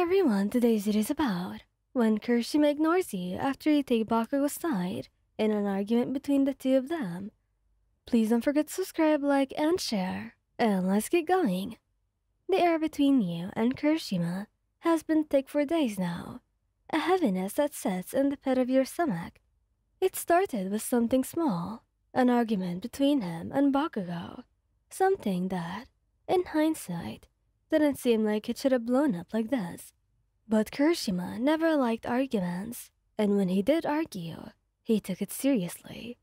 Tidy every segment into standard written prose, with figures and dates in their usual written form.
everyone, today's it is about when Kirishima ignores you after you take Bakugo's side in an argument between the two of them. Please don't forget to subscribe, like, and share. And let's get going. The air between you and Kirishima has been thick for days now, a heaviness that sits in the pit of your stomach. It started with something small, an argument between him and Bakugo, something that, in hindsight, didn't seem like it should have blown up like this. But Kirishima never liked arguments, and when he did argue, he took it seriously.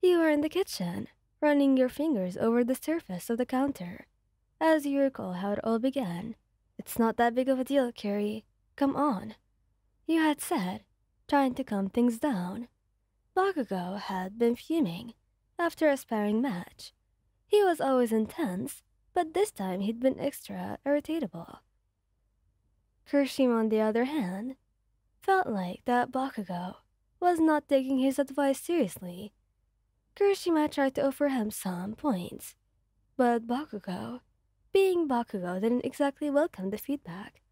You were in the kitchen, running your fingers over the surface of the counter. As you recall how it all began, "It's not that big of a deal, Kiri. Come on," you had said, trying to calm things down. Bakugo had been fuming after a sparring match. He was always intense, but this time he'd been extra irritable. Kirishima, on the other hand, felt like that Bakugo was not taking his advice seriously. Kirishima tried to offer him some points, but Bakugo, being Bakugo, didn't exactly welcome the feedback.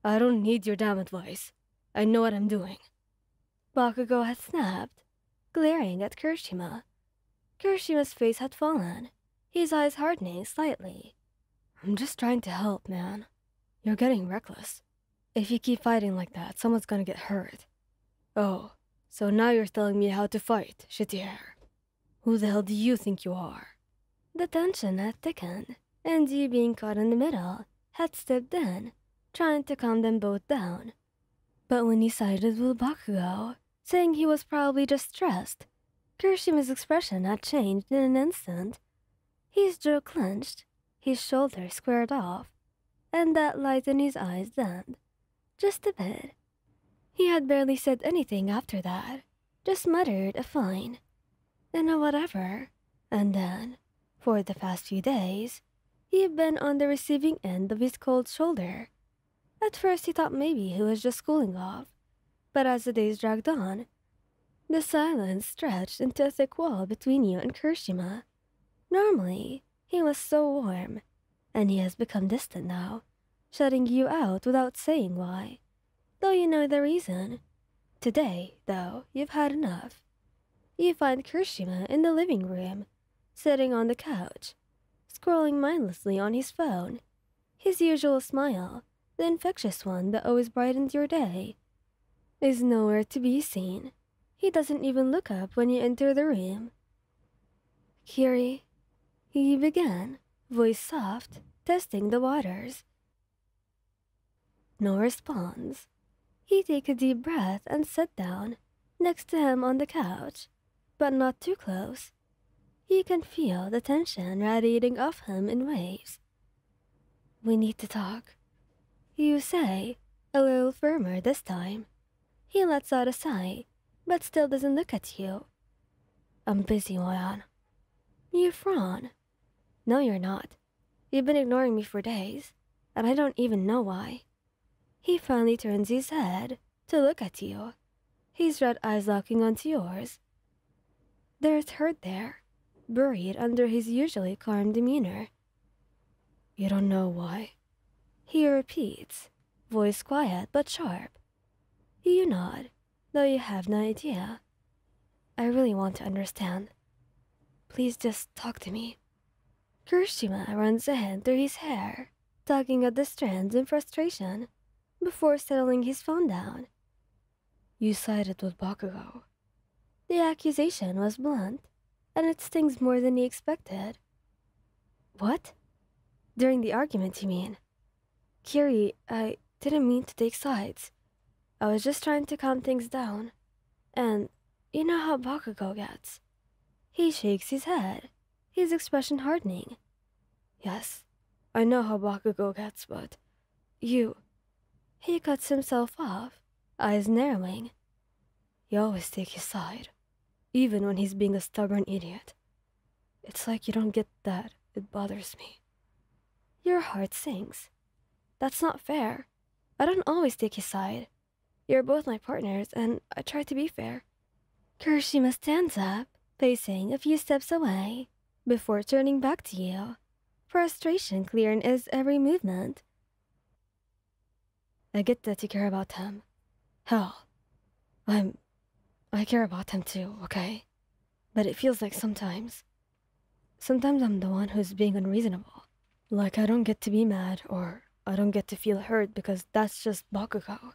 "I don't need your damn advice. I know what I'm doing," Bakugo had snapped, glaring at Kirishima. Kirishima's face had fallen, his eyes hardening slightly. "I'm just trying to help, man. You're getting reckless. If you keep fighting like that, someone's gonna get hurt." "Oh, so now you're telling me how to fight, shitty hair. Who the hell do you think you are?" The tension had thickened, and you, being caught in the middle, had stepped in, trying to calm them both down. But when he sided with Bakugo, saying he was probably just stressed, Kirishima's expression had changed in an instant. His jaw clenched, his shoulders squared off, and that light in his eyes dimmed, just a bit. He had barely said anything after that, just muttered a fine, and a whatever, and then, for the past few days, he'd been on the receiving end of his cold shoulder. At first he thought maybe he was just cooling off, but as the days dragged on, the silence stretched into a thick wall between you and Kirishima. Normally, he was so warm, and he has become distant now, shutting you out without saying why, though you know the reason. Today, though, you've had enough. You find Kirishima in the living room, sitting on the couch, scrolling mindlessly on his phone. His usual smile, the infectious one that always brightened your day, is nowhere to be seen. He doesn't even look up when you enter the room. "Kiri," he began, voice soft, testing the waters. No response. He take a deep breath and sat down next to him on the couch, but not too close. You can feel the tension radiating off him in waves. "We need to talk," you say, a little firmer this time. He lets out a sigh, but still doesn't look at you. "I'm busy, Moyan." You frown. "No, you're not. You've been ignoring me for days, and I don't even know why." He finally turns his head to look at you, his red eyes locking onto yours. There's hurt there, buried under his usually calm demeanor. "You don't know why?" he repeats, voice quiet but sharp. You nod, though you have no idea. "I really want to understand. Please just talk to me." Kirishima runs a hand through his hair, tugging at the strands in frustration, before settling his phone down. "You sided with Bakugo." The accusation was blunt, and it stings more than he expected. "What? During the argument, you mean?" "Kiri, I didn't mean to take sides. I was just trying to calm things down. And you know how Bakugo gets." He shakes his head, his expression hardening. "Yes, I know how Bakugo gets, but you..." He cuts himself off, eyes narrowing. "You always take his side, even when he's being a stubborn idiot. It's like you don't get that. It bothers me." Your heart sinks. "That's not fair. I don't always take his side. You're both my partners, and I try to be fair." Kirishima stands up, pacing a few steps away, before turning back to you, frustration clear in his every movement. I get that you care about him. Hell, I care about him too, okay? But it feels like sometimes I'm the one who's being unreasonable. Like I don't get to be mad or I don't get to feel hurt because that's just bakugou.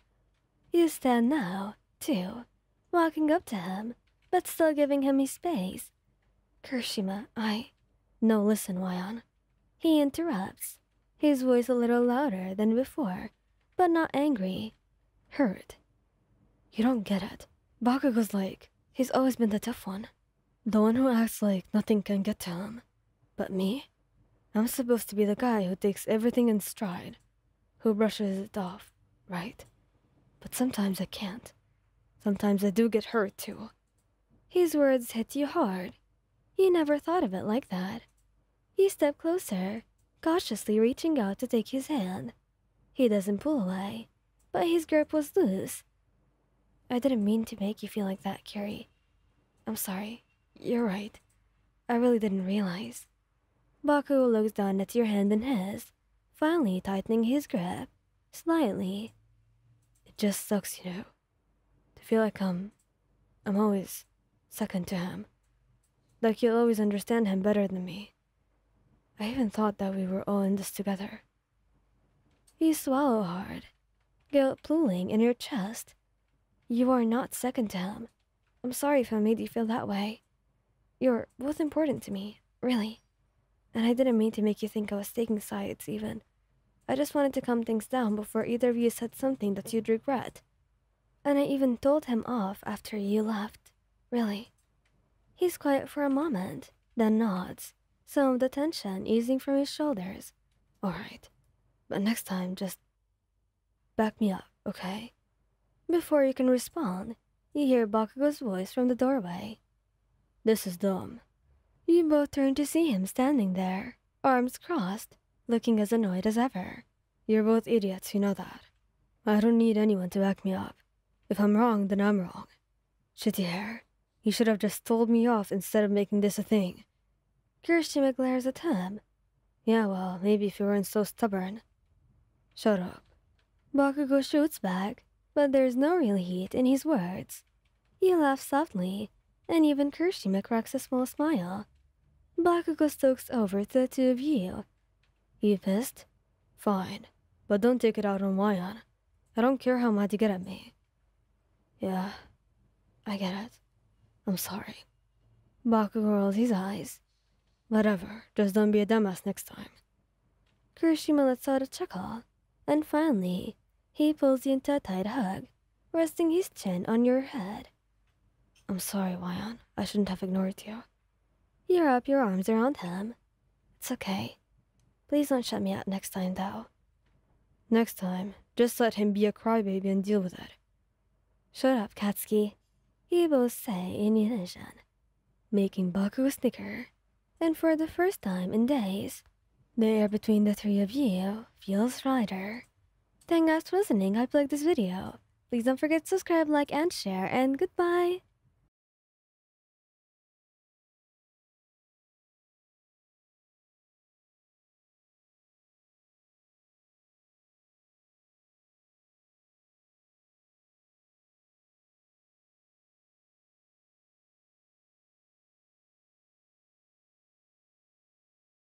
You stand now, too, walking up to him, but still giving him his space. Kirishima, No, listen, Wyon. He interrupts, his voice a little louder than before, but not angry. Hurt. You don't get it. Bakugou's like, he's always been the tough one. The one who acts like nothing can get to him. But me? I'm supposed to be the guy who takes everything in stride, who brushes it off, right? But sometimes I can't. Sometimes I do get hurt too. His words hit you hard. You never thought of it like that. You step closer, cautiously reaching out to take his hand. He doesn't pull away, but his grip was loose. I didn't mean to make you feel like that, Kiri. I'm sorry. You're right. I really didn't realize. Baku looks down at your hand in his, finally tightening his grip, slightly. It just sucks, you know, to feel like I'm always second to him. Like you'll always understand him better than me. I even thought that we were all in this together. You swallow hard, guilt pooling in your chest. You are not second to him. I'm sorry if I made you feel that way. You're both important to me, really. And I didn't mean to make you think I was taking sides, even. I just wanted to calm things down before either of you said something that you'd regret. And I even told him off after you left, really. He's quiet for a moment, then nods, some of the tension easing from his shoulders. All right, but next time, just back me up, okay? Before you can respond, you hear Bakugou's voice from the doorway. This is dumb. You both turn to see him standing there, arms crossed, looking as annoyed as ever. You're both idiots, you know that. I don't need anyone to back me up. If I'm wrong, then I'm wrong. Shitty hair. You should have just told me off instead of making this a thing. Kirishima glares at him. Yeah, well, maybe if you weren't so stubborn. Shut up. Bakugou shoots back, but there's no real heat in his words. You laugh softly, and even Kirishima cracks a small smile. Bakugou stalks over to the two of you. You pissed? Fine, but don't take it out on Wyon. I don't care how mad you get at me. Yeah, I get it. I'm sorry. Bakugou rolls his eyes. Whatever, just don't be a dumbass next time. Kirishima lets out a chuckle, and finally, he pulls you into a tight hug, resting his chin on your head. I'm sorry, Wyon. I shouldn't have ignored you. You wrap your arms around him. It's okay. Please don't shut me out next time, though. Next time, just let him be a crybaby and deal with it. Shut up, Katsuki. You both say in unison, making Baku snicker. And for the first time in days, the air between the three of you feels lighter. Thanks for listening. I hope you liked this video. Please don't forget to subscribe, like, and share, and goodbye!